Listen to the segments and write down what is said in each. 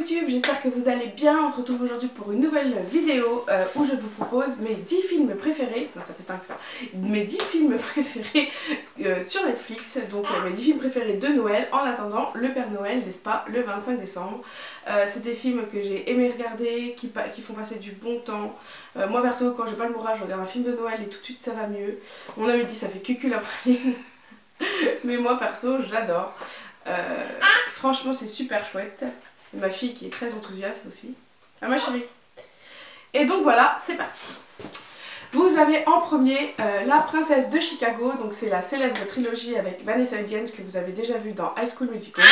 YouTube, j'espère que vous allez bien. On se retrouve aujourd'hui pour une nouvelle vidéo où je vous propose mes 10 films préférés, non ça fait 5 ça, mes 10 films préférés sur Netflix, donc mes 10 films préférés de Noël en attendant le Père Noël, n'est-ce pas, le 25 décembre. C'est des films que j'ai aimé regarder, qui font passer du bon temps. Moi perso, quand j'ai pas le moral, je regarde un film de Noël et tout de suite ça va mieux. Mon ami dit ça fait cucul la praline, mais moi perso j'adore. Franchement c'est super chouette. Ma fille qui est très enthousiaste aussi. Ah ma chérie. Et donc voilà, c'est parti. Vous avez en premier La Princesse de Chicago, donc c'est la célèbre trilogie avec Vanessa Hudgens que vous avez déjà vu dans High School Musical.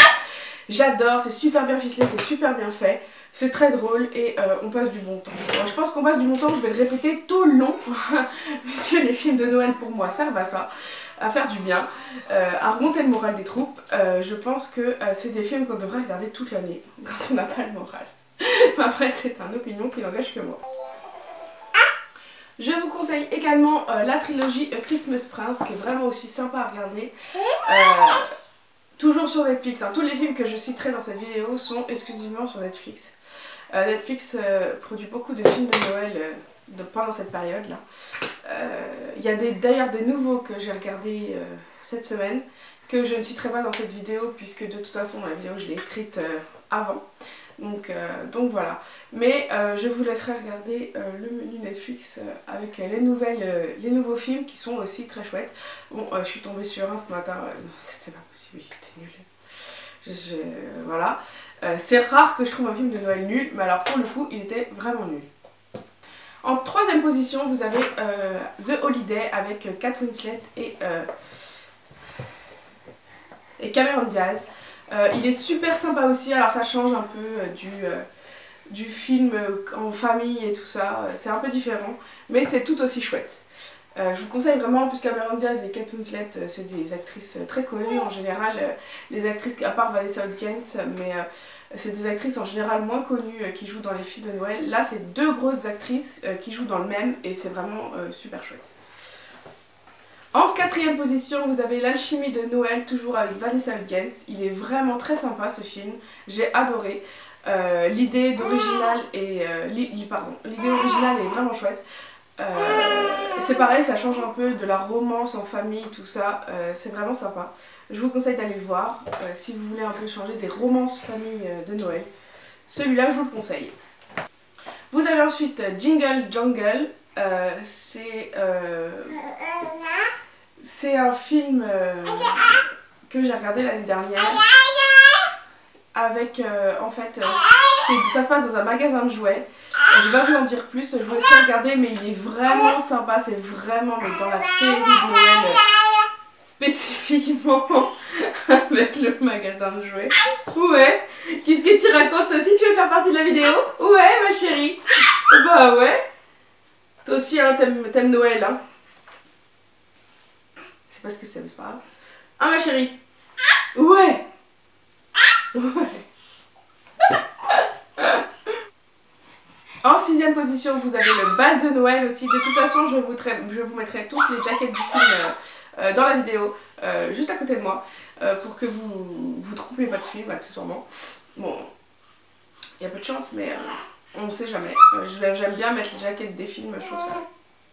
J'adore, c'est super bien ficelé, c'est super bien fait, c'est très drôle et on passe du bon temps. Alors, je pense qu'on passe du bon temps, je vais le répéter tout le long, parce que les films de Noël pour moi servent à ça, à faire du bien, à remonter le moral des troupes. Je pense que c'est des films qu'on devrait regarder toute l'année, quand on n'a pas le moral. Après c'est une opinion qui n'engage que moi. Je vous conseille également la trilogie Christmas Prince, qui est vraiment aussi sympa à regarder. Toujours sur Netflix, hein. Tous les films que je citerai dans cette vidéo sont exclusivement sur Netflix. Netflix produit beaucoup de films de Noël pendant cette période-là. Il y a d'ailleurs des nouveaux que j'ai regardés cette semaine, que je ne citerai pas dans cette vidéo, puisque de toute façon la vidéo je l'ai écrite avant. Donc voilà. Mais je vous laisserai regarder le menu Netflix avec les nouveaux films qui sont aussi très chouettes. Bon, je suis tombée sur un ce matin, c'était pas possible, il était nul. Voilà. C'est rare que je trouve un film de Noël nul, mais alors pour le coup, il était vraiment nul. En troisième position, vous avez The Holiday avec Kate Winslet et Cameron Diaz. Il est super sympa aussi, alors ça change un peu du film en famille et tout ça, c'est un peu différent, mais c'est tout aussi chouette. Je vous conseille vraiment, puisque Cameron Diaz et Kate Winslet, c'est des actrices très connues en général, les actrices, à part Vanessa Hudgens, mais c'est des actrices en général moins connues qui jouent dans les films de Noël. Là c'est deux grosses actrices qui jouent dans le même et c'est vraiment super chouette. En quatrième position, vous avez L'Alchimie de Noël, toujours avec Vanessa Hudgens. Il est vraiment très sympa ce film, j'ai adoré. L'idée originale est vraiment chouette. C'est pareil, ça change un peu de la romance en famille, tout ça, c'est vraiment sympa. Je vous conseille d'aller le voir, si vous voulez un peu changer des romances famille de Noël. Celui-là, je vous le conseille. Vous avez ensuite Jingle Jangle. C'est un film que j'ai regardé l'année dernière avec en fait ça se passe dans un magasin de jouets. Je vais pas vous en dire plus, je vous laisserai regarder, mais il est vraiment sympa, c'est vraiment dans la féerie de Noël spécifiquement avec le magasin de jouets. Ouais, qu'est-ce que tu racontes aussi? Tu veux faire partie de la vidéo? Ouais ma chérie. Bah ouais. Toi aussi hein, t'aimes Noël hein. C'est pas ce que c'est, mais c'est pas grave. Ah ma chérie. Ouais. Ouais. En sixième position, vous avez le bal de Noël aussi. De toute façon, je vous mettrai toutes les jaquettes du film dans la vidéo, juste à côté de moi, pour que vous trouviez pas de film, accessoirement. Bon, il y a peu de chance, mais on ne sait jamais. J'aime bien mettre les jaquettes des films, je trouve ça.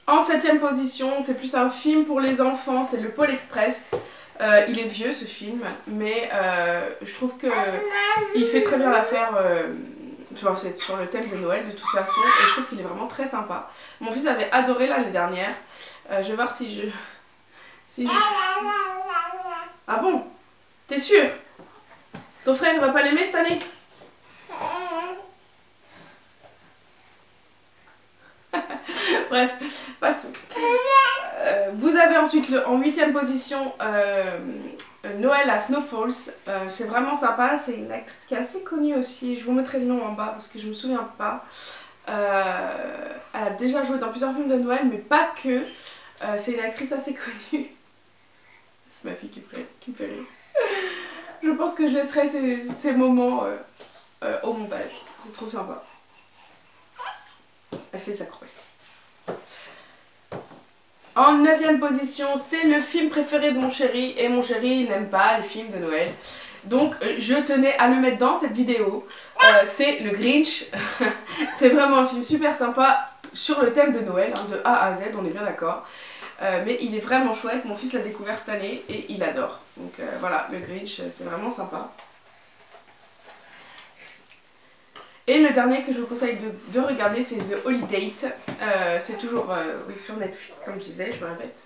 En septième position, c'est plus un film pour les enfants, c'est le Pôle Express. Il est vieux ce film, mais je trouve qu'il fait très bien l'affaire. C'est sur le thème de Noël de toute façon, et je trouve qu'il est vraiment très sympa. Mon fils avait adoré l'année dernière. Je vais voir si je... Ah bon? T'es sûr? Ton frère il va pas l'aimer cette année? Bref, passons. Vous avez ensuite en huitième position Noël à Snow Falls. C'est vraiment sympa, c'est une actrice qui est assez connue aussi, je vous mettrai le nom en bas parce que je me souviens pas. Elle a déjà joué dans plusieurs films de Noël, mais pas que. C'est une actrice assez connue. C'est ma fille qui me fait rire. Je pense que je laisserai ces moments au montage, c'est trop sympa. Elle fait sa croix. En 9ème position, c'est le film préféré de mon chéri, et mon chéri n'aime pas les films de Noël. Donc je tenais à le mettre dans cette vidéo. C'est le Grinch. C'est vraiment un film super sympa sur le thème de Noël, hein, de A à Z, on est bien d'accord. Mais il est vraiment chouette, mon fils l'a découvert cette année et il adore. Donc voilà, le Grinch, c'est vraiment sympa. Et le dernier que je vous conseille de regarder, c'est The Holiday. C'est toujours oui, sur Netflix, comme je disais, je me répète.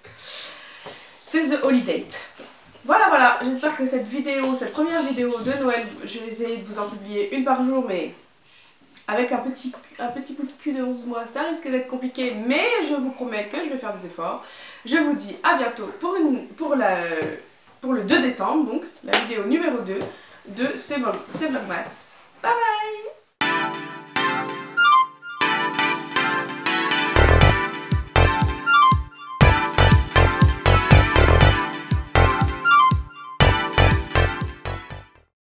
C'est The Holiday. Voilà, j'espère que cette vidéo, cette première vidéo de Noël, je vais essayer de vous en publier une par jour, mais avec un petit coup de cul de 11 mois, ça risque d'être compliqué, mais je vous promets que je vais faire des efforts. Je vous dis à bientôt pour le 2 décembre, donc la vidéo numéro 2 de ces Vlogmas. Bye bye.